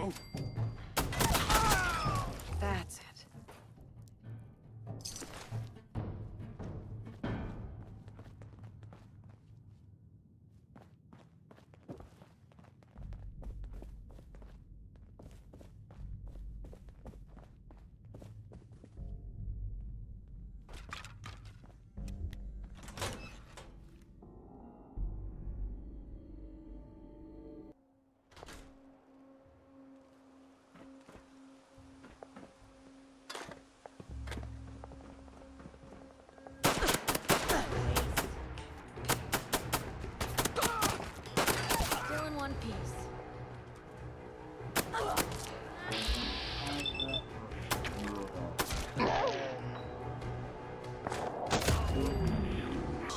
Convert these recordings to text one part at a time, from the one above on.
Move. That's it. Still in one piece.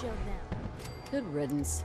Shield them. Good riddance.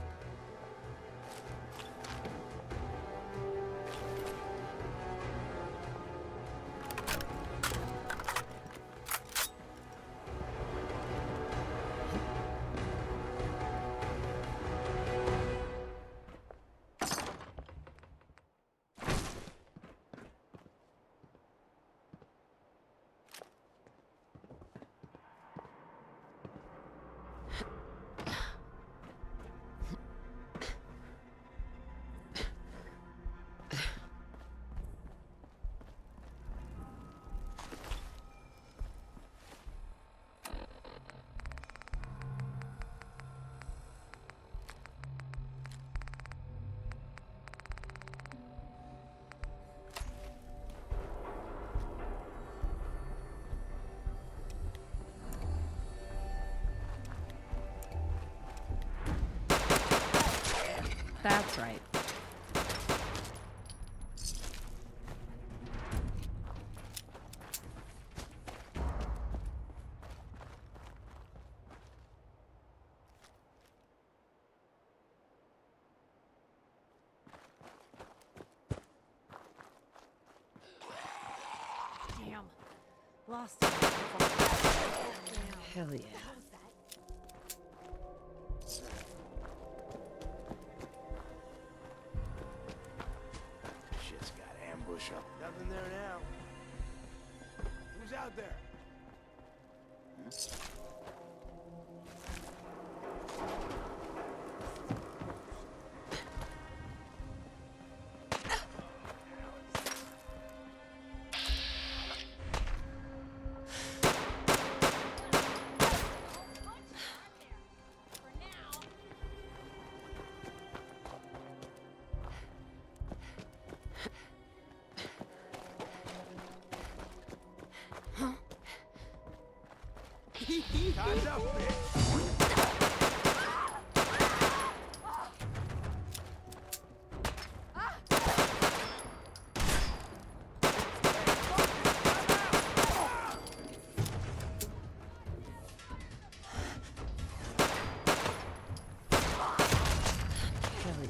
That's right. Damn. Lost it. Hell yeah. Shit's got ambush up. Nothing there now. Who's out there? Time's up, bitch. Hell yeah.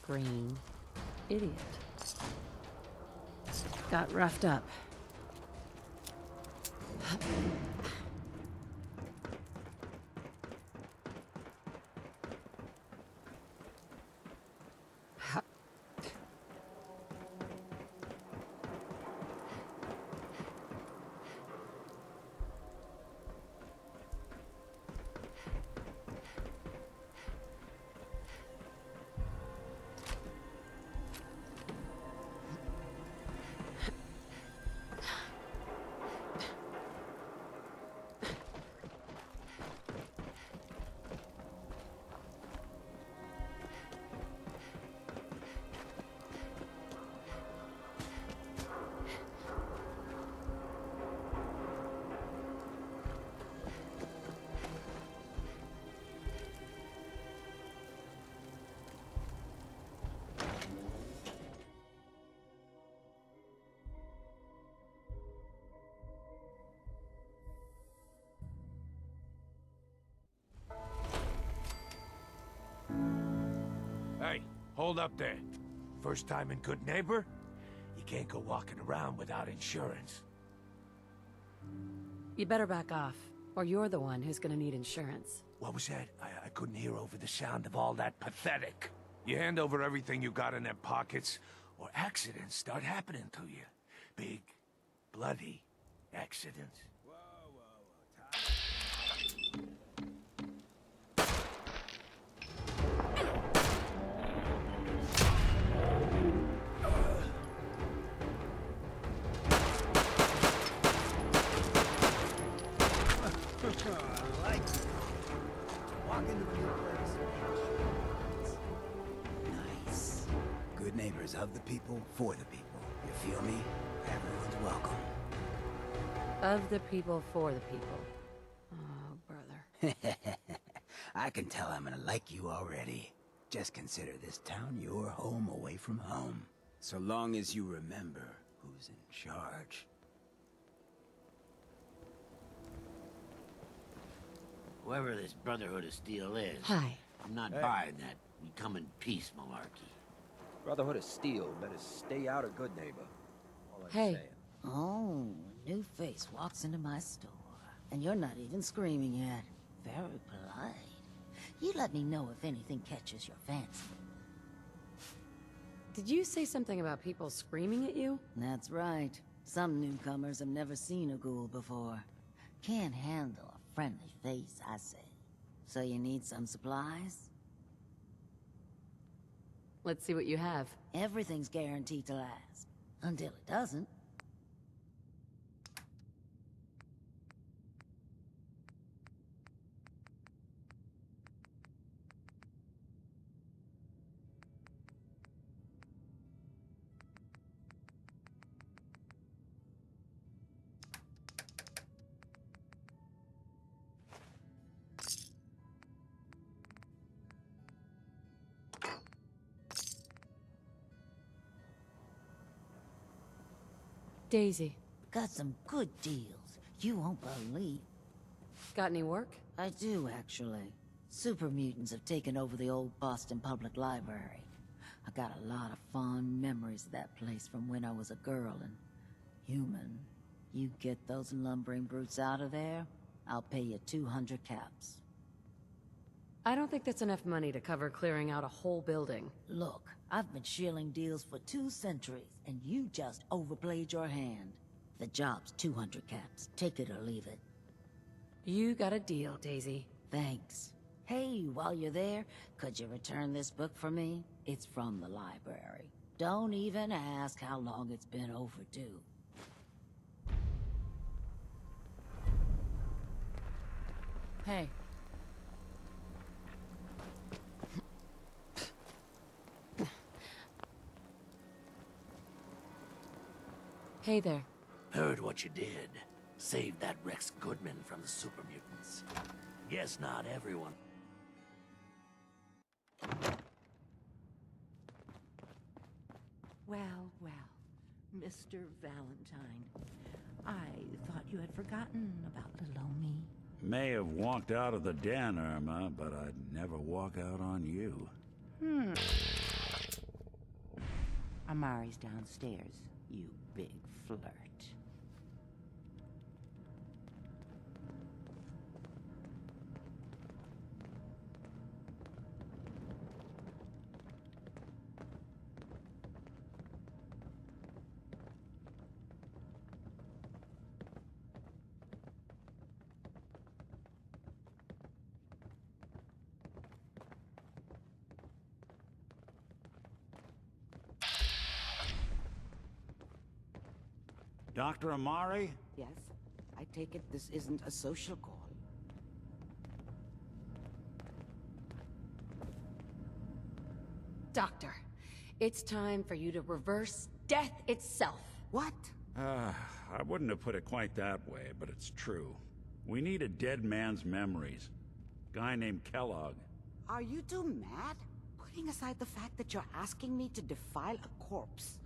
screen. Idiot. Got roughed up. Hey, hold up there. First time in Good Neighbor? You can't go walking around without insurance. You better back off, or you're the one who's gonna need insurance. What was that? I couldn't hear over the sound of all that pathetic. You hand over everything you got in them pockets, or accidents start happening to you. Big, bloody accidents. Nice. Good neighbors of the people, for the people. You feel me? Everyone's welcome. Of the people, for the people. Oh, brother. I can tell I'm gonna like you already. Just consider this town your home away from home. So long as you remember who's in charge. Whoever this Brotherhood of Steel is, Hi. I'm not buying that we come in peace malarkey. Brotherhood of Steel better stay out of Good Neighbor. All I'm Hey. saying. Oh, new face walks into my store, and you're not even screaming yet. Very polite. You let me know if anything catches your fancy. Did you say something about people screaming at you? That's right. Some newcomers have never seen a ghoul before. Can't handle a friendly face, I say. So you need some supplies? Let's see what you have. Everything's guaranteed to last. Until it doesn't. Daisy. Got some good deals. You won't believe. Got any work? I do, actually. Super mutants have taken over the old Boston Public Library. I got a lot of fond memories of that place from when I was a girl and human. You get those lumbering brutes out of there, I'll pay you 200 caps. I don't think that's enough money to cover clearing out a whole building. Look, I've been shilling deals for 2 centuries, and you just overplayed your hand. The job's 200 caps. Take it or leave it. You got a deal, Daisy. Thanks. Hey, while you're there, could you return this book for me? It's from the library. Don't even ask how long it's been overdue. Hey. Hey there. Heard what you did. Saved that Rex Goodman from the super mutants. Guess not everyone. Well, well, Mr. Valentine. I thought you had forgotten about little old me. May have walked out of the den, Irma, but I'd never walk out on you. Amari's downstairs, you big flirt. Dr. Amari? Yes? I take it this isn't a social call. Doctor, it's time for you to reverse death itself. What? I wouldn't have put it quite that way, but it's true. We need a dead man's memories. Guy named Kellogg. Are you two mad? Putting aside the fact that you're asking me to defile a corpse,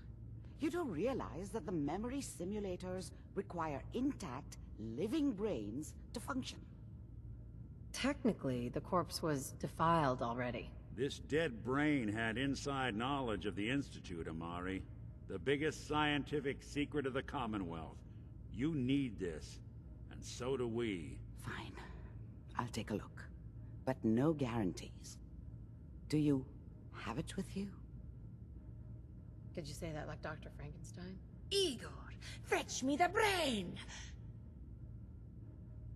you don't realize that the memory simulators require intact, living brains to function. Technically, the corpse was defiled already. This dead brain had inside knowledge of the Institute, Amari. The biggest scientific secret of the Commonwealth. You need this, and so do we. Fine. I'll take a look. But no guarantees. Do you have it with you? Did you say that like Dr. Frankenstein? Igor, fetch me the brain!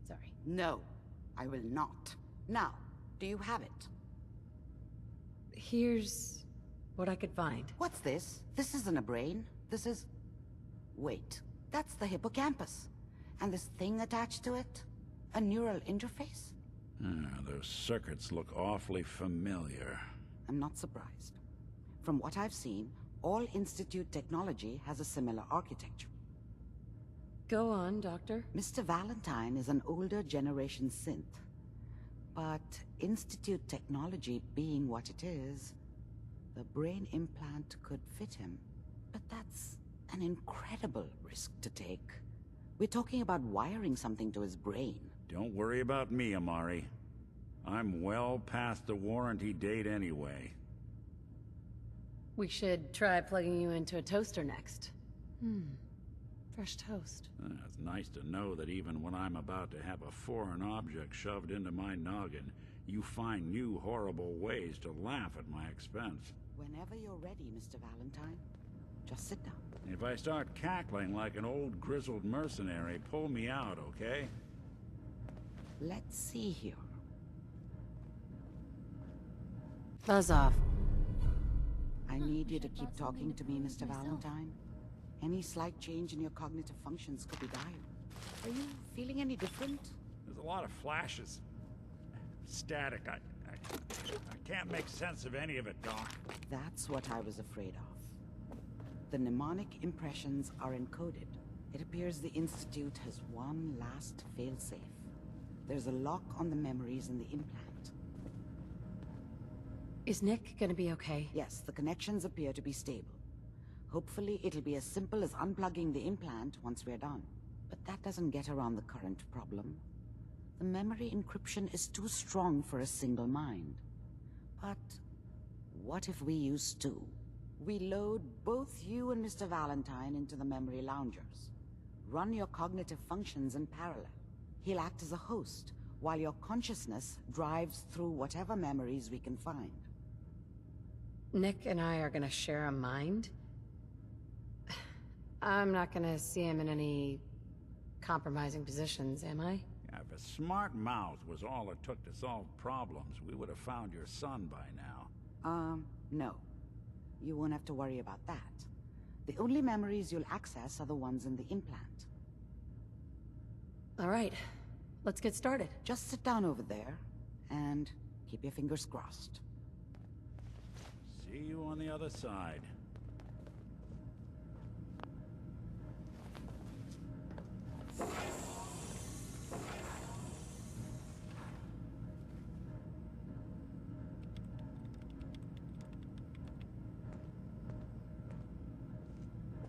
Sorry. No, I will not. Now, do you have it? Here's what I could find. What's this? This isn't a brain. This is... Wait, that's the hippocampus. And this thing attached to it? A neural interface? Those circuits look awfully familiar. I'm not surprised. From what I've seen, all Institute technology has a similar architecture. Go on, Doctor. Mr. Valentine is an older generation synth. But Institute technology being what it is, the brain implant could fit him. But that's an incredible risk to take. We're talking about wiring something to his brain. Don't worry about me, Amari. I'm well past the warranty date anyway. We should try plugging you into a toaster next. Fresh toast. It's nice to know that even when I'm about to have a foreign object shoved into my noggin, you find new horrible ways to laugh at my expense. Whenever you're ready, Mr. Valentine, just sit down. If I start cackling like an old grizzled mercenary, pull me out, okay? Let's see here. Buzz off. I need you to keep talking to me, Mr. Valentine. Any slight change in your cognitive functions could be dire. Are you feeling any different? There's a lot of flashes. Static. I can't make sense of any of it, Doc. That's what I was afraid of. The mnemonic impressions are encoded. It appears the Institute has one last failsafe. There's a lock on the memories in the implant. Is Nick gonna be okay? Yes, the connections appear to be stable. Hopefully it'll be as simple as unplugging the implant once we're done. But that doesn't get around the current problem. The memory encryption is too strong for a single mind. But what if we use two? We load both you and Mr. Valentine into the memory loungers. Run your cognitive functions in parallel. He'll act as a host, while your consciousness drives through whatever memories we can find. Nick and I are gonna share a mind? I'm not gonna see him in any compromising positions, am I? Yeah, if a smart mouth was all it took to solve problems, we would have found your son by now. No. You won't have to worry about that. The only memories you'll access are the ones in the implant. All right, let's get started. Just sit down over there, and keep your fingers crossed. See you on the other side.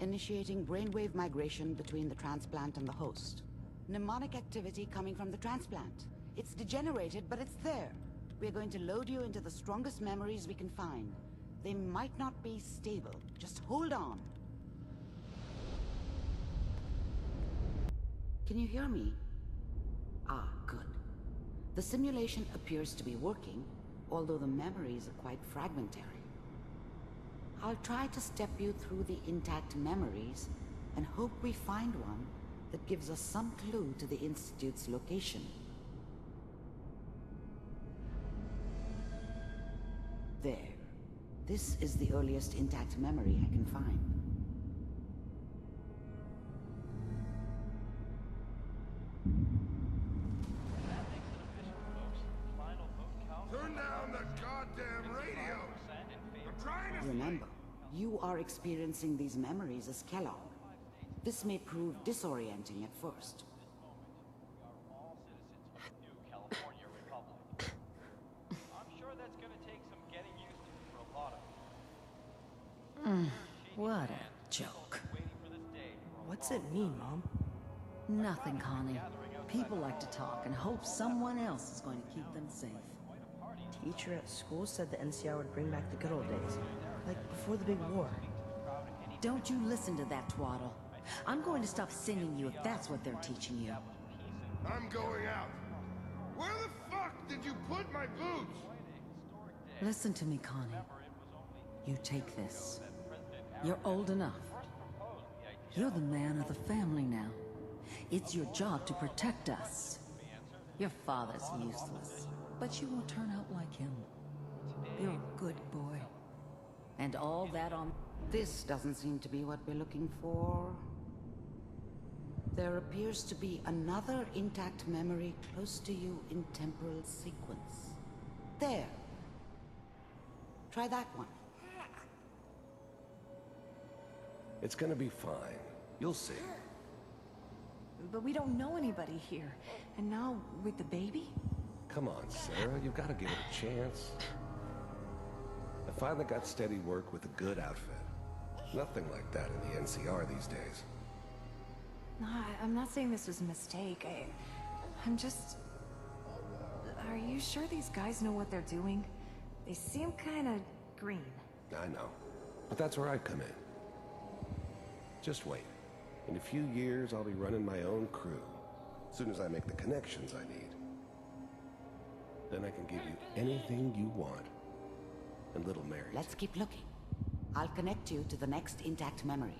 Initiating brainwave migration between the transplant and the host. Mnemonic activity coming from the transplant. It's degenerated, but it's there. We're going to load you into the strongest memories we can find. They might not be stable. Just hold on. Can you hear me? Ah, good. The simulation appears to be working, although the memories are quite fragmentary. I'll try to step you through the intact memories and hope we find one that gives us some clue to the Institute's location. There. This is the earliest intact memory I can find. Turn down the goddamn radio! I'm trying to... Remember, you are experiencing these memories as Kellogg. This may prove disorienting at first. What a joke. What's it mean, Mom? Nothing, Connie. People like to talk and hope someone else is going to keep them safe. Teacher at school said the NCR would bring back the good old days. Like before the big war. Don't you listen to that twaddle. I'm going to stop singing you if that's what they're teaching you. I'm going out. Where the fuck did you put my boots? Listen to me, Connie. You take this. You're old enough. You're the man of the family now. It's your job to protect us. Your father's useless, but you won't turn out like him. You're a good boy. And all that on... This doesn't seem to be what we're looking for. There appears to be another intact memory close to you in temporal sequence. There. Try that one. It's gonna be fine. You'll see. But we don't know anybody here. And now, with the baby? Come on, Sarah, you've got to give it a chance. I finally got steady work with a good outfit. Nothing like that in the NCR these days. No, I'm not saying this was a mistake. I'm just... Are you sure these guys know what they're doing? They seem kind of green. I know. But that's where I come in. Just wait. In a few years, I'll be running my own crew. As soon as I make the connections I need. Then I can give you anything you want. And little Mary. Let's keep looking. I'll connect you to the next intact memory.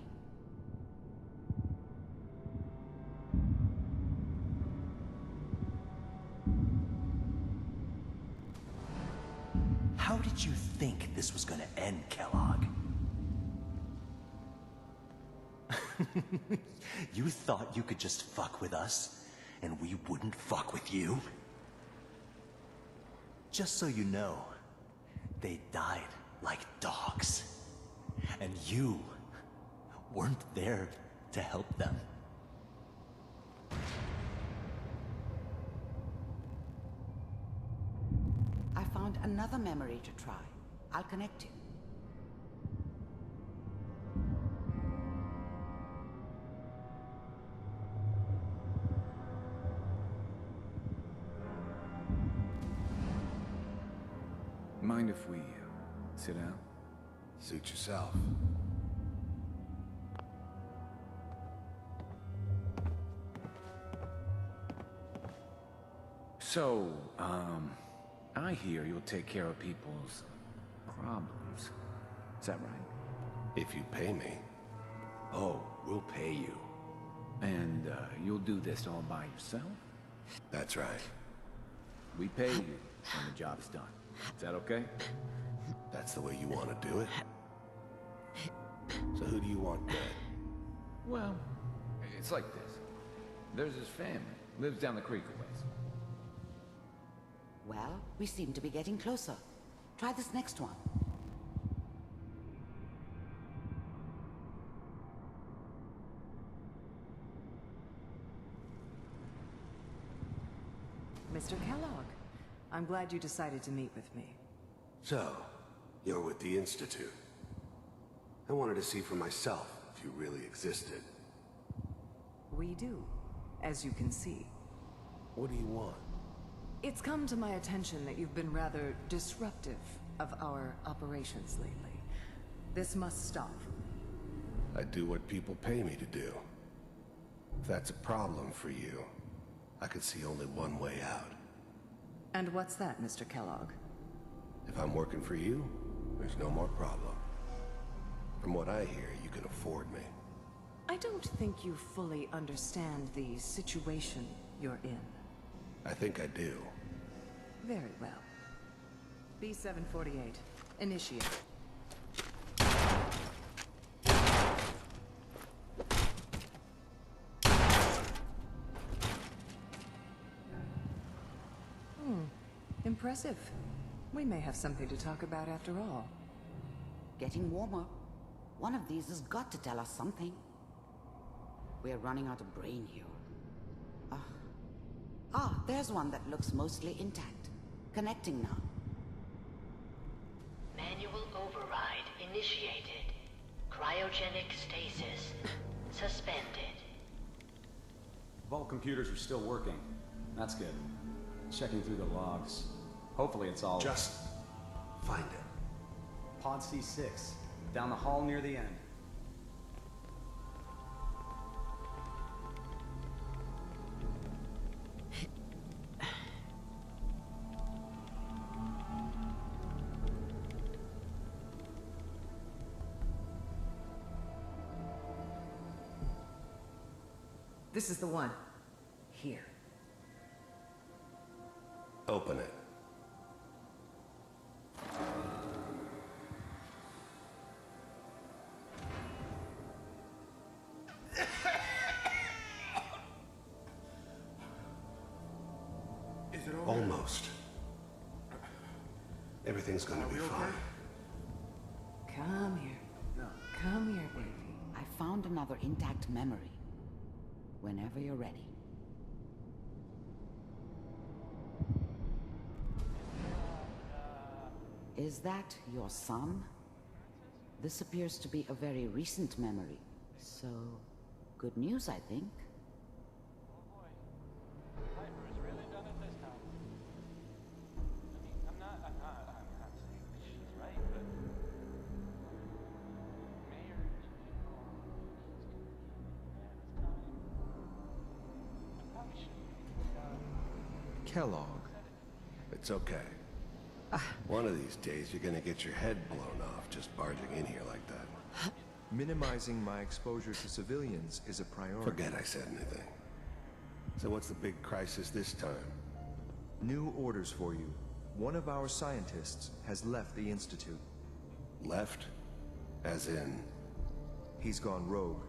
How did you think this was gonna end, Kellogg? You thought you could just fuck with us, and we wouldn't fuck with you? Just so you know, they died like dogs. And you weren't there to help them. I found another memory to try. I'll connect you. Mind if we sit down? Suit yourself. So, I hear you'll take care of people's problems. Is that right? If you pay me. Oh, we'll pay you. And, you'll do this all by yourself? That's right. We pay you when the job's done. Is that okay? That's the way you want to do it? So who do you want dead? Well, it's like this. There's his family. Lives down the creek a ways. Well, we seem to be getting closer. Try this next one. Mr. Kellogg, I'm glad you decided to meet with me. So, you're with the Institute. I wanted to see for myself if you really existed. We do, as you can see. What do you want? It's come to my attention that you've been rather disruptive of our operations lately. This must stop. I do what people pay me to do. If that's a problem for you, I could see only one way out. And what's that, Mr. Kellogg? If I'm working for you, there's no more problem. From what I hear, you can afford me. I don't think you fully understand the situation you're in. I think I do. Very well. B-748. Initiate. Impressive. We may have something to talk about after all. Getting warmer. One of these has got to tell us something. We're running out of brain here. There's one that looks mostly intact. Connecting now. Manual override initiated. Cryogenic stasis suspended. Vault computers are still working. That's good. Checking through the logs. Hopefully it's all... Just find it. Pod C6. Down the hall near the end. This is the one. Here. Open it. Is it all right? Almost. Everything's gonna be fine. Come here. No. Come here, baby. I found another intact memory. Whenever you're ready. Is that your son? This appears to be a very recent memory. So, good news, I think. Kellogg. It's okay. One of these days, you're gonna get your head blown off just barging in here like that. Minimizing my exposure to civilians is a priority. Forget I said anything. So what's the big crisis this time? New orders for you. One of our scientists has left the Institute. Left? As in? He's gone rogue.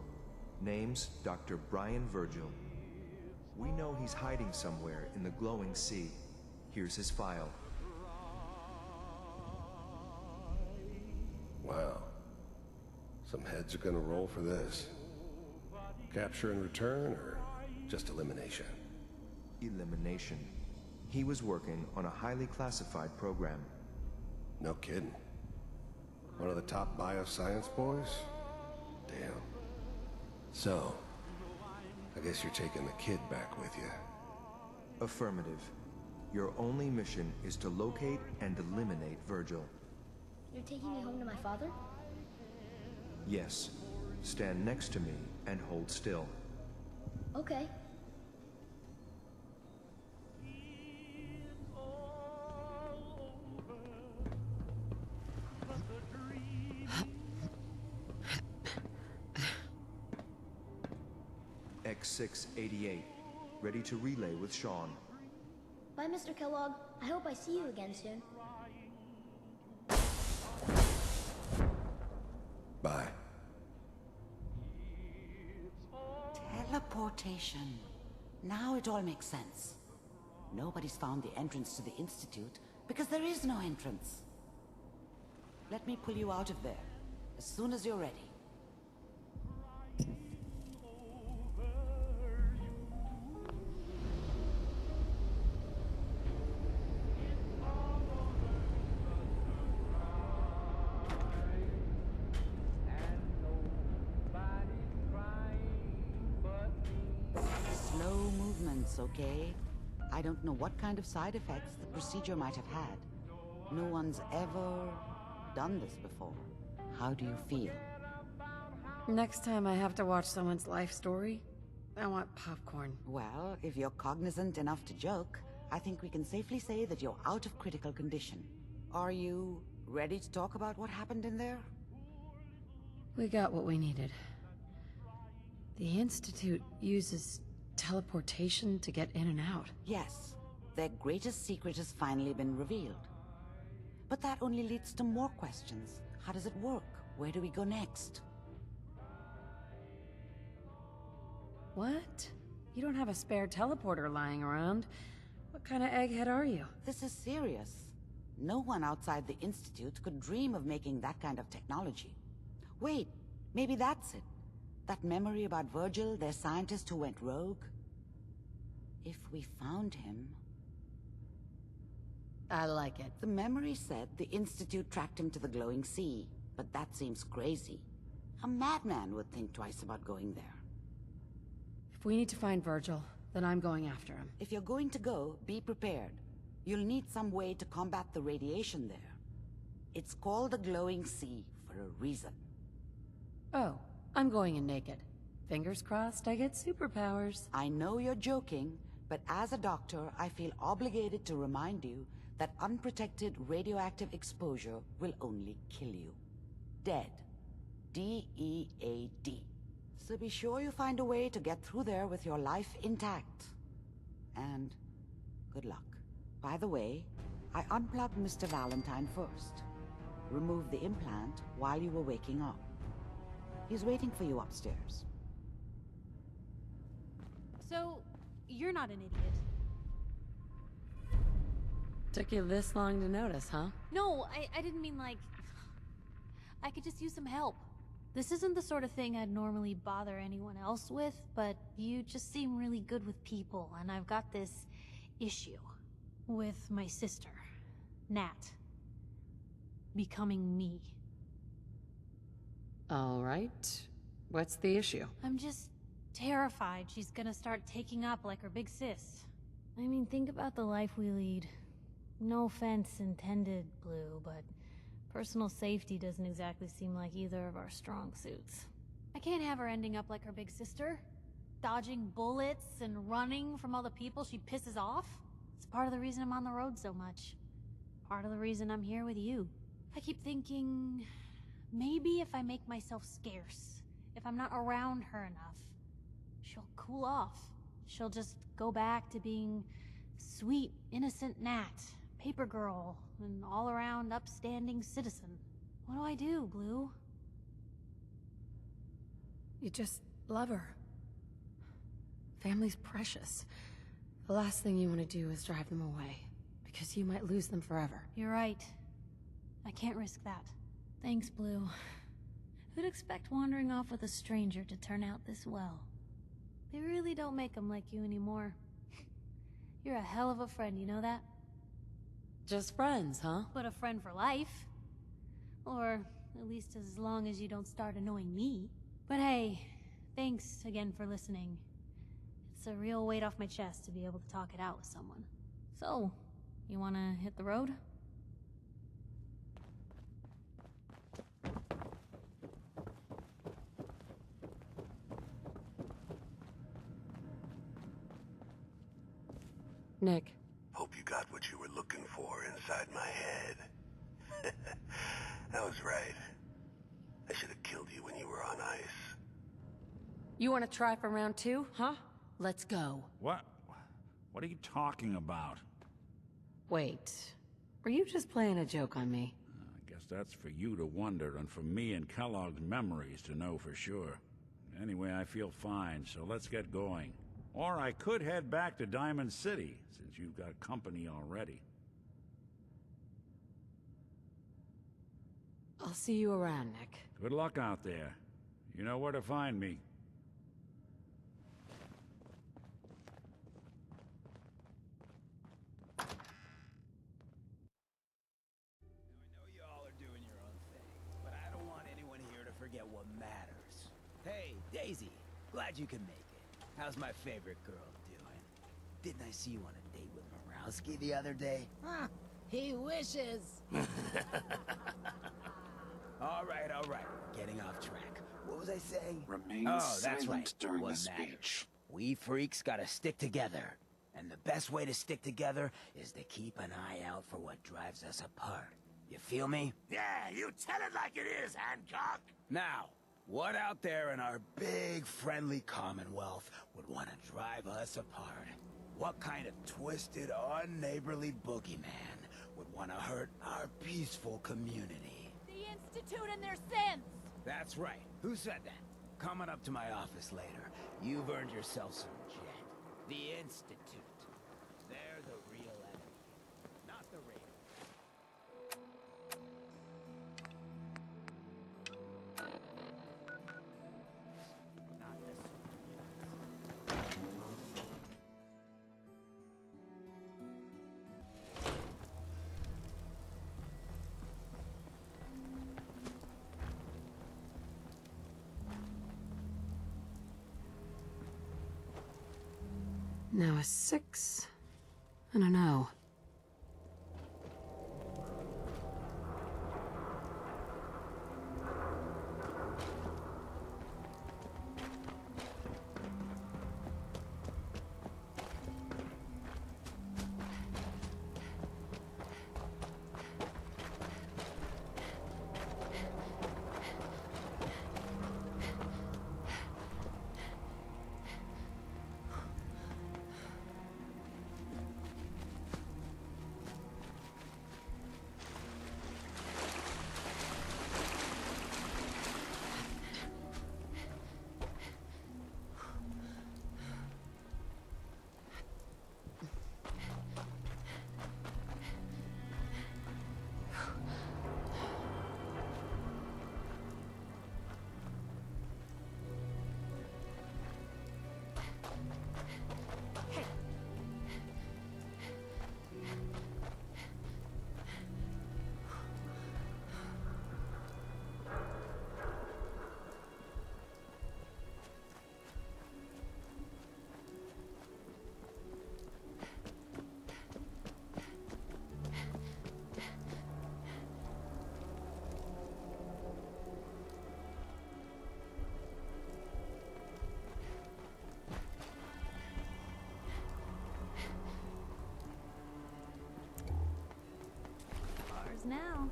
Name's Dr. Brian Virgil. We know he's hiding somewhere in the glowing sea. Here's his file. Wow. Some heads are gonna roll for this. Capture and return, or just elimination? Elimination. He was working on a highly classified program. No kidding. One of the top bioscience boys? Damn. So, I guess you're taking the kid back with you. Affirmative. Your only mission is to locate and eliminate Virgil. You're taking me home to my father? Yes. Stand next to me and hold still. Okay. X688. Ready to relay with Sean. Bye, Mr. Kellogg. I hope I see you again soon. Bye. Teleportation. Now it all makes sense. Nobody's found the entrance to the Institute because there is no entrance. Let me pull you out of there as soon as you're ready. Slow movements, okay? I don't know what kind of side effects the procedure might have had. No one's ever done this before. How do you feel? Next time I have to watch someone's life story, I want popcorn. Well, if you're cognizant enough to joke, I think we can safely say that you're out of critical condition. Are you ready to talk about what happened in there? We got what we needed. The Institute uses teleportation to get in and out. Yes. Their greatest secret has finally been revealed. But that only leads to more questions. How does it work? Where do we go next? What? You don't have a spare teleporter lying around. What kind of egghead are you? This is serious. No one outside the Institute could dream of making that kind of technology. Wait, maybe that's it. That memory about Virgil, their scientist who went rogue? If we found him... I like it. The memory said the Institute tracked him to the glowing sea, but that seems crazy. A madman would think twice about going there. If we need to find Virgil, then I'm going after him. If you're going to go, be prepared. You'll need some way to combat the radiation there. It's called the glowing sea for a reason. Oh, I'm going in naked. Fingers crossed I get superpowers. I know you're joking, but as a doctor, I feel obligated to remind you that unprotected radioactive exposure will only kill you. Dead. D-E-A-D. So be sure you find a way to get through there with your life intact. And good luck. By the way, I unplugged Mr. Valentine first. Removed the implant while you were waking up. He's waiting for you upstairs. So, you're not an idiot. Took you this long to notice, huh? No, I didn't mean like... I could just use some help. This isn't the sort of thing I'd normally bother anyone else with, but you just seem really good with people, and I've got this issue with my sister, Nat, becoming me. All right. What's the issue? I'm just terrified she's gonna start taking up like her big sis. I mean, think about the life we lead. No offense intended, Blue, but personal safety doesn't exactly seem like either of our strong suits. I can't have her ending up like her big sister, dodging bullets and running from all the people she pisses off. It's part of the reason I'm on the road so much. Part of the reason I'm here with you. I keep thinking, maybe if I make myself scarce, if I'm not around her enough, she'll cool off. She'll just go back to being sweet, innocent Nat, paper girl, an all-around upstanding citizen. What do I do, Blue? You just love her. Family's precious. The last thing you want to do is drive them away, because you might lose them forever. You're right. I can't risk that. Thanks, Blue. Who'd expect wandering off with a stranger to turn out this well? They really don't make them like you anymore. You're a hell of a friend, you know that? Just friends, huh? But a friend for life. Or at least as long as you don't start annoying me. But hey, thanks again for listening. It's a real weight off my chest to be able to talk it out with someone. So, you wanna hit the road? Nick. Hope you got what you were looking for inside my head. I was right. I should have killed you when you were on ice. You want to try for round 2, huh? Let's go. What? What are you talking about? Wait. Were you just playing a joke on me? I guess that's for you to wonder, and for me and Kellogg's memories to know for sure. Anyway, I feel fine, so let's get going. Or I could head back to Diamond City, since you've got company already. I'll see you around, Nick. Good luck out there. You know where to find me. Y'all are doing your own thing, but I don't want anyone here to forget what matters. Hey, Daisy, glad you can make it. How's my favorite girl doing? Didn't I see you on a date with Morowski the other day? He wishes. All right, right. Getting off track. What was I saying? Remain that's silent right. during What the matters. speech. We freaks gotta stick together. And the best way to stick together is to keep an eye out for what drives us apart. You feel me? Yeah, you tell it like it is, Hancock. Now, what out there in our big, friendly Commonwealth would want to drive us apart? What kind of twisted, unneighborly boogeyman would want to hurt our peaceful community? The Institute and their sins! That's right. Who said that? Coming up to my office later. You've earned yourself some jet. The Institute. They're the real enemy, not the raiders. Not the Now a 6 and an O. Now.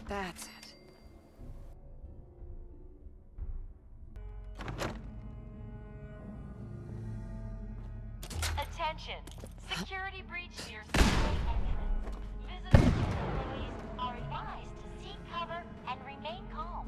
That's it. Attention! Security breach near subway entrance. Visitors to the release are advised to seek cover and remain calm.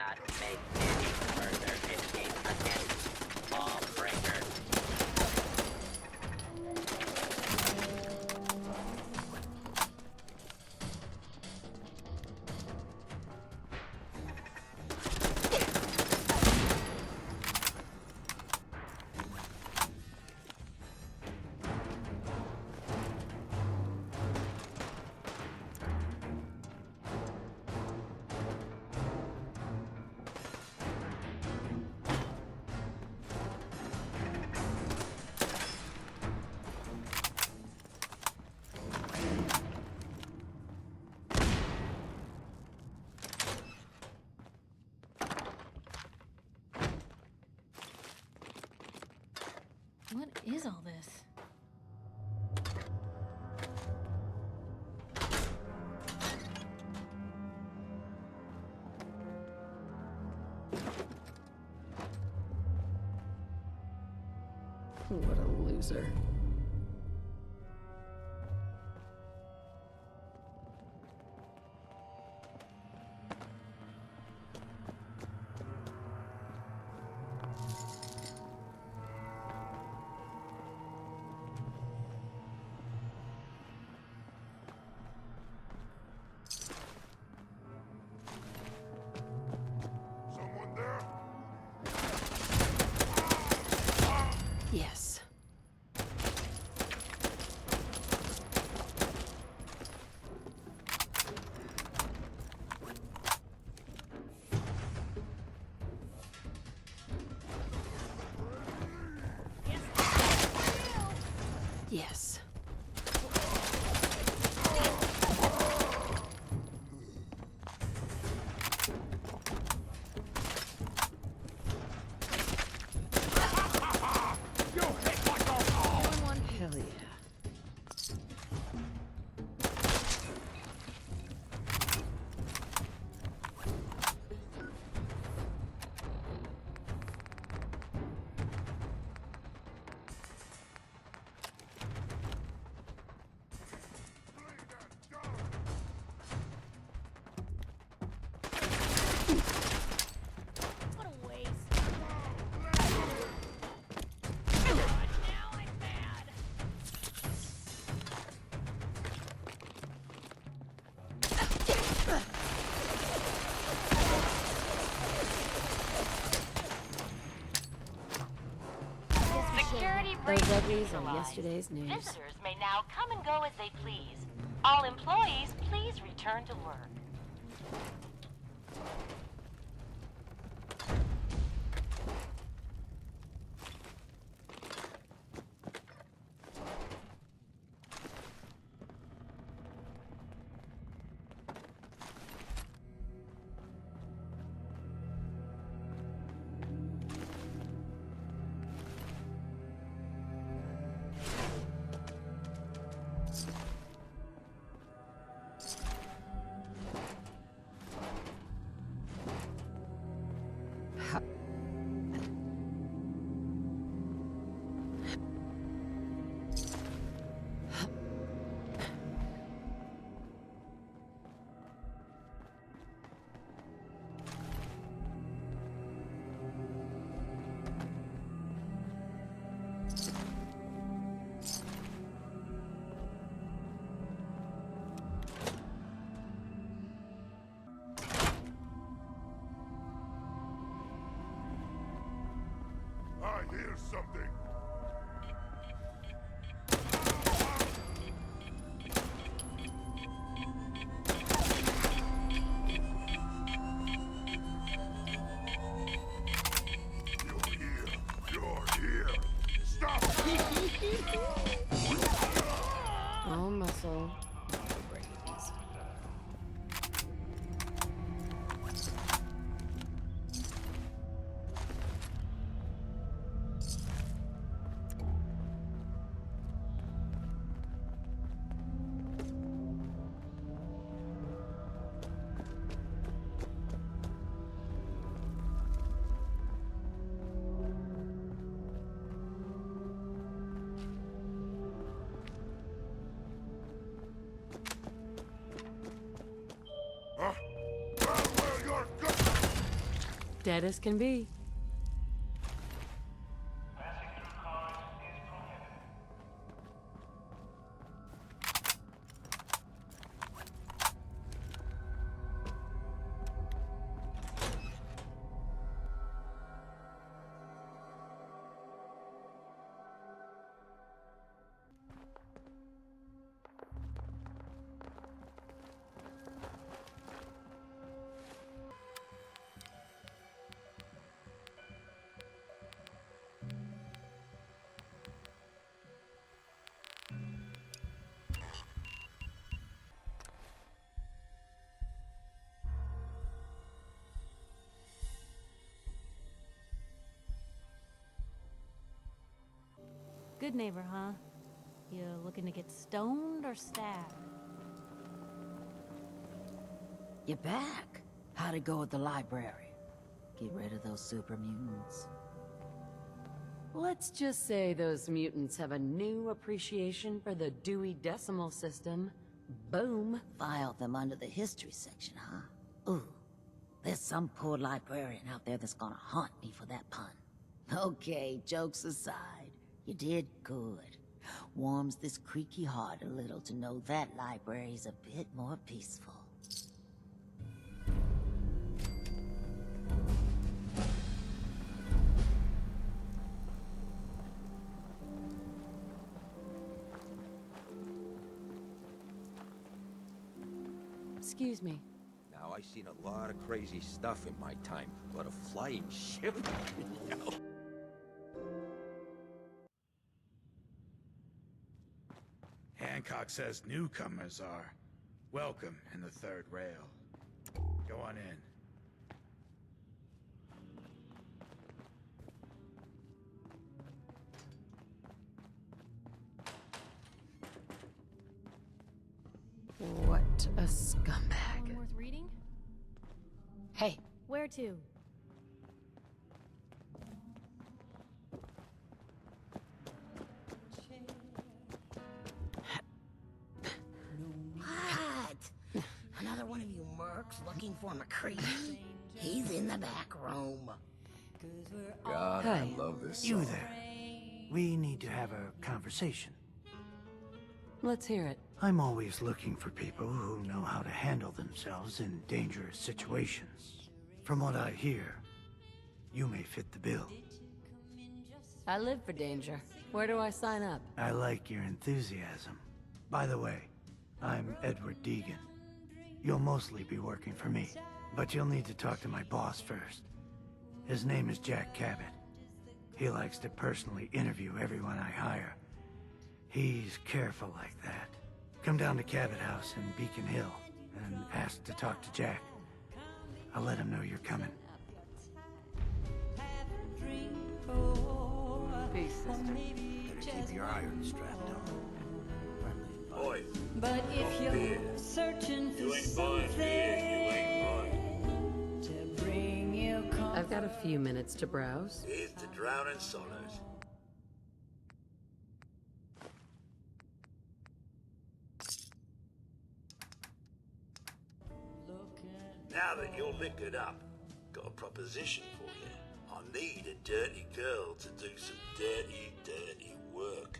cannot make any further escape against lawbreakers. What is all this? What a loser. Yes. Yes. Hell yeah. What a waste. Security Those breach uggies are initialized. yesterday's news. Visitors may now come and go as they please. All employees, please return to work. I hear something. You're here. Stop! Oh, muscle. Dead as can be. Good neighbor, huh? You looking to get stoned or stabbed? You're back. How'd it go at the library? Get rid of those super mutants. Let's just say those mutants have a new appreciation for the Dewey Decimal System. Boom. Filed them under the history section, huh? Ooh, there's some poor librarian out there that's gonna haunt me for that pun. Okay, jokes aside, you did good. Warms this creaky heart a little to know that library's a bit more peaceful. Excuse me. Now, I've seen a lot of crazy stuff in my time, but a flying ship? No. Hancock says newcomers are welcome in the third rail. Go on in. What a scumbag. One worth reading? Hey. Where to? What? Another one of you mercs looking for McCree? He's in the back room. God, Hey. I love this You song. there. We need to have a conversation. Let's hear it. I'm always looking for people who know how to handle themselves in dangerous situations. From what I hear, you may fit the bill. I live for danger. Where do I sign up? I like your enthusiasm. By the way, I'm Edward Deegan. You'll mostly be working for me, but you'll need to talk to my boss first. His name is Jack Cabot. He likes to personally interview everyone I hire. He's careful like that. Come down to Cabot House in Beacon Hill and ask to talk to Jack. I'll let him know you're coming. Peace, sister. Better keep your iron strapped on. Boy, But if you're searching for something to bring you comfort, I've got a few minutes to browse. Here's to drowning solace. Now that you're liquored up, got a proposition for you. I need a dirty girl to do some dirty, dirty work.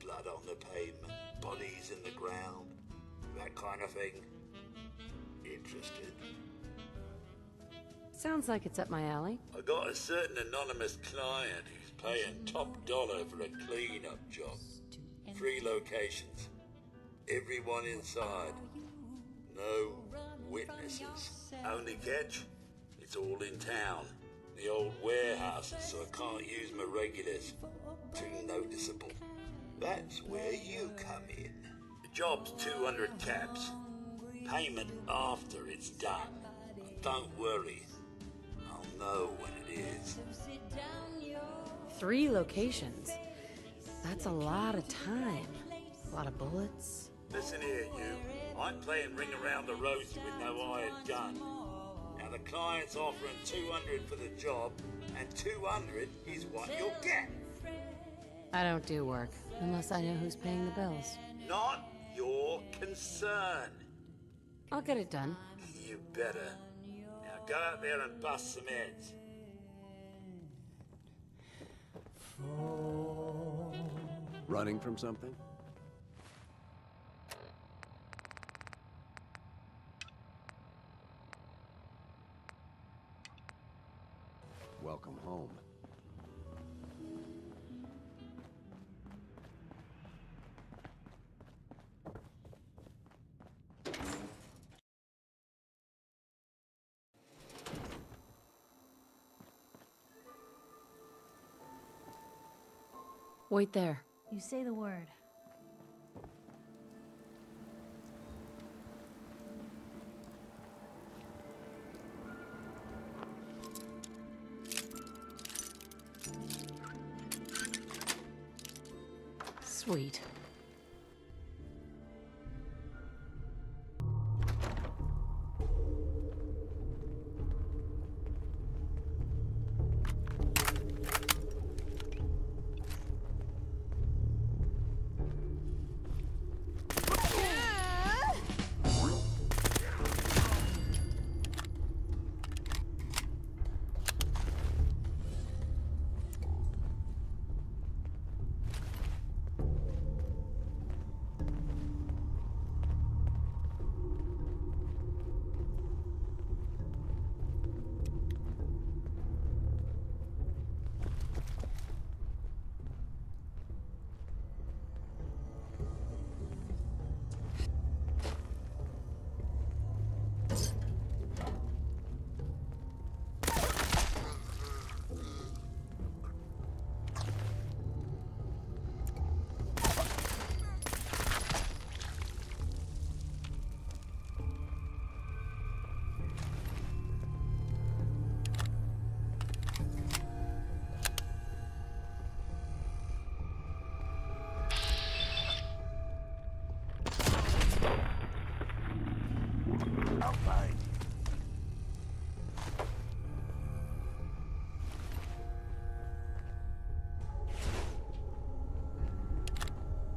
Blood on the pavement, bodies in the ground, that kind of thing. Interested? Sounds like it's up my alley. I got a certain anonymous client who's paying top dollar for a clean-up job. 3 locations. Everyone inside. No witnesses. Only catch? It's all in town. The old warehouses, so I can't use my regulars. Too noticeable. That's where you come in. The job's 200 caps. Payment after it's done. And don't worry. I'll know when it is. 3 locations. That's a lot of time. A lot of bullets. Listen here, you. I'm playing ring around the rosy with no iron gun. Now the client's offering 200 for the job, and 200 is what you'll get. I don't do work, unless I know who's paying the bills. Not your concern. I'll get it done. You better. Now Go out there and bust some heads. Running from something? Welcome home. Wait there. You say the word. Sweet.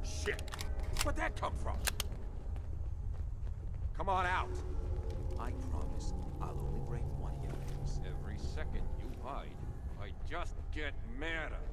Shit! Where'd that come from? Come on out! I promise I'll only break one of your legs. Every second you hide, I just get madder.